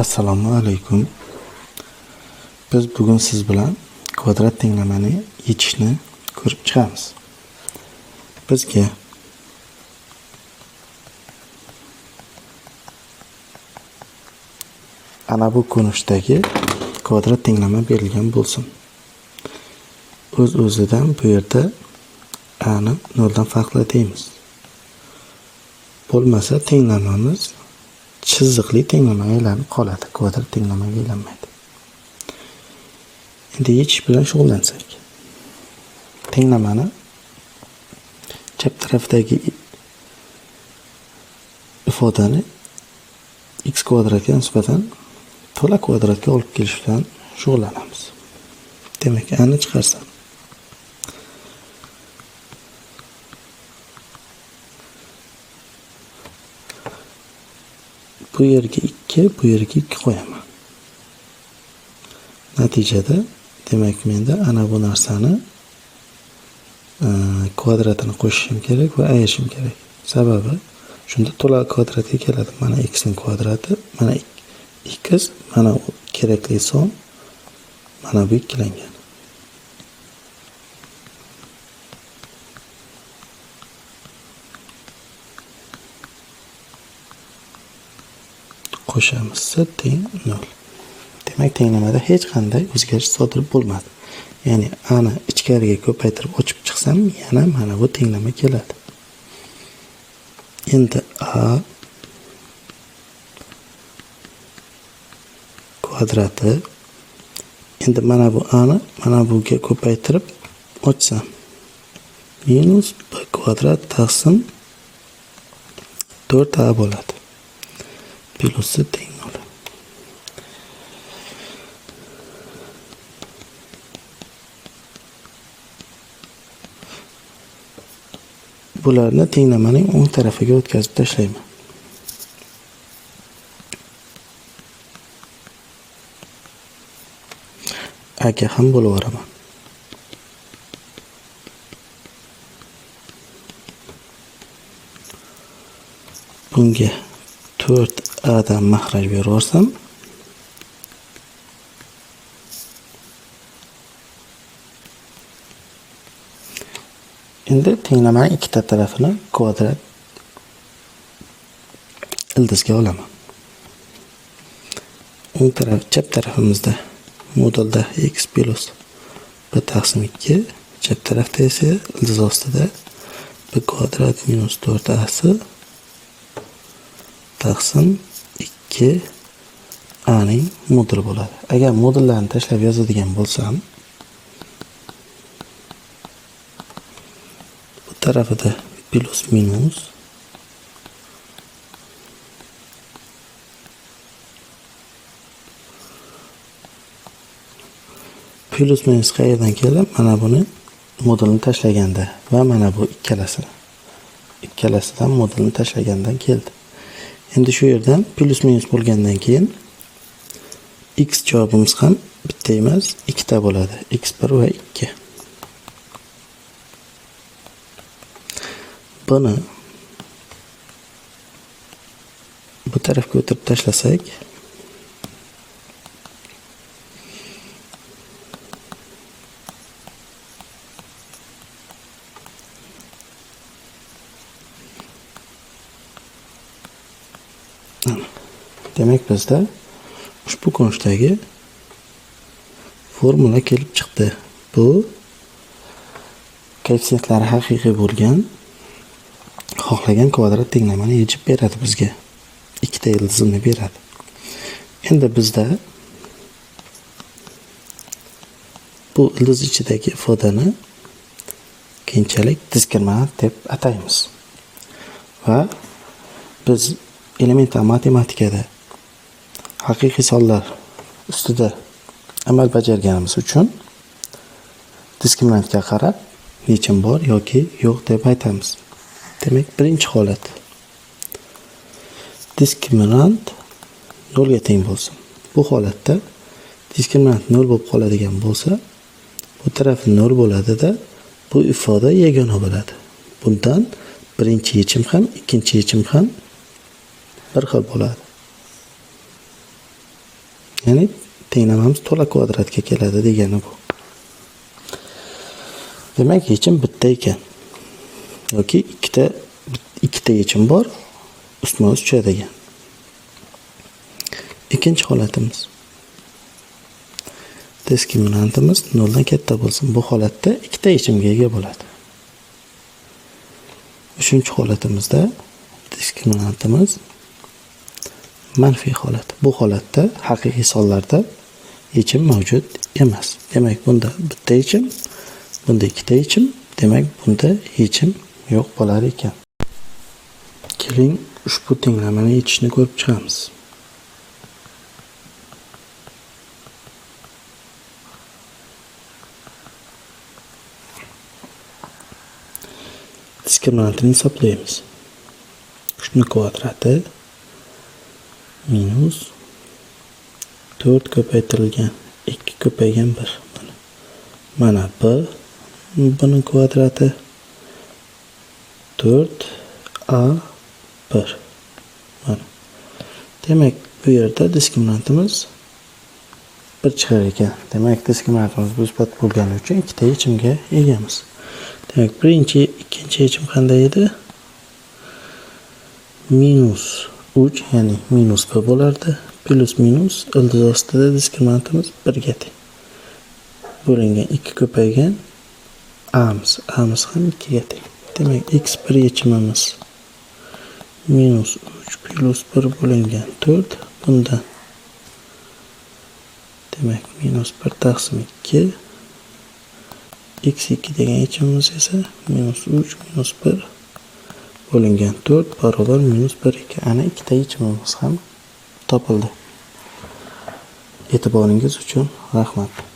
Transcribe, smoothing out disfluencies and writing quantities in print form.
Assalomu alaykum. Biz bugun siz bilan kvadrat tenglamani yechishni ko'rib chiqamiz. Bizga ana bu ko'rinishdagi kvadrat tenglama berilgan bo'lsin. O'z-o'zidan bu yerda a ni 0 dan farqli deymiz. Bo'lmasa tenglamamiz chiziqli tenglamaga aylanib qoladi, kvadrat tenglamaga aylanmaydi. Endi yechish bilan shug'ullansak. Tenglamani chap tarafdagi ifodani x kvadratga nisbatan to'la kvadratga olib kelish bilan shug'ullanamiz. Demak, a ni chiqarsam bu yerga 2, bu yerga 2 qo'yaman. Natijada demak menda ana bu narsani kvadratini qo'shishim kerak va ayirishim kerak. Sababi shunda to'la kvadratga keladi. Mana x ning kvadrati, mana x, mana kerakli son, mana bu ikkilangan. Qo'shamizsa teng 0. Demak, tenglamada hech qanday o'zgarish sodir bo'lmadi. Ya'ni a ni ichkariga ko'paytirib ochib chiqsam, yana mana bu tenglama keladi. Endi a kvadrati, endi mana bu a ni mana buga ko'paytirib ochsam, minus b kvadrat taqsim 4a bo'ladi. Plusi teng 0. Bularni tenglamaning o'ng tarafiga o'tkazib tashlayman. A ga ham bo'lib o'raman. Bunga 4a dan mahraj beraversam, endi tenglamaning ikkita tarafini kvadrat ildizga olaman. O'ng taraf, chap tarafimizda modulda x plus b taqsim 2, chap tarafda esa ildiz ostida b kvadrat minus 4ac taqsim 2 a ning moduli bo'ladi. Agar modullarni tashlab yozadigan bo'lsam, bu tarafida plus minus plus minus qayerdan kelib, mana buni modulni tashlaganda va mana bu ikkalasidan modulni tashlagandan keldi. Endi shu yerdan plus minus bo'lgandan keyin x javobimiz ham bitta emas, ikkita bo'ladi. x1 va 2. Buni bu tarafga o'tirib tashlasak, demak bizda ushbu ko'rinishdagi formula kelib chiqdi. Bu koeffitsiyentlari haqiqiy bo'lgan xohlagan kvadrat tenglamani yechib beradi bizga. Ikkita ildizni beradi. Endi bizda bu ildiz ichidagi ifodani keyinchalik diskriminant deb ataymiz. Va biz elementar matematikada haqiqiy sonlar ustida amal bajarganimiz uchun diskriminantga qarab yechim bor yoki yo'q deb aytamiz. Demak, birinchi holat. Diskriminant 0 ga teng bo'lsin. Bu holatda diskriminant 0 bo'lib qoladigan bo'lsa, bu tarafi 0 bo'ladi-da, bu ifoda yagona bo'ladi. Bundan birinchi yechim ham, ikkinchi yechim ham bir xil bo'ladi. Ya'ni tenglamamiz to'la kvadratga keladi degani bu. Demak, yechim bitta ekan. Yoki ikkita yechim bor, ustma-ust tushadigan. Ikkinchi holatimiz. Diskriminantimiz 0 dan katta bo'lsin. Bu holatda ikkita yechimga ega bo'ladi. Uchinchi holatimizda diskriminantimiz manfiy holat. Bu holatda haqiqiy sonlarda yechim mavjud emas. Demak, bunda bitta yechim, bunda ikkita yechim, demak bunda yechim yo'q bo'lar ekan. Keling, ushbu tenglamani yechishni ko'rib chiqamiz. Diskriminantini hisoblaymiz. 3 ning kvadrati minus 4 ko'paytirilgan 2 ko'paygan 1. Mana b ning kvadrati 4a 1. Mana. Demak, bu yerda diskriminantimiz 1 chiqar ekan. Demak, diskriminantimiz musbat bo'lgani uchun ikkita yechimga egamiz. Demak, birinchi, ikkinchi yechim qanday edi? Minus 3, ya'ni minus b bo'lardi. Plus minus ildiz ostida diskriminantimiz 1 ga teng. Bo'lingan 2 ko'paygan a'miz ham 2 ga teng. Demak, x1 yechimimiz minus 3 plus 1 bo'lingan 4 bundan. Demak, minus 1 taqsim 2 x2 degan yechimimiz esa minus 3 minus 1 bo'lingan 4 barobar minus 1 ekan. Ana ikkita yechimimiz ham topildi. E'tiboringiz uchun rahmat.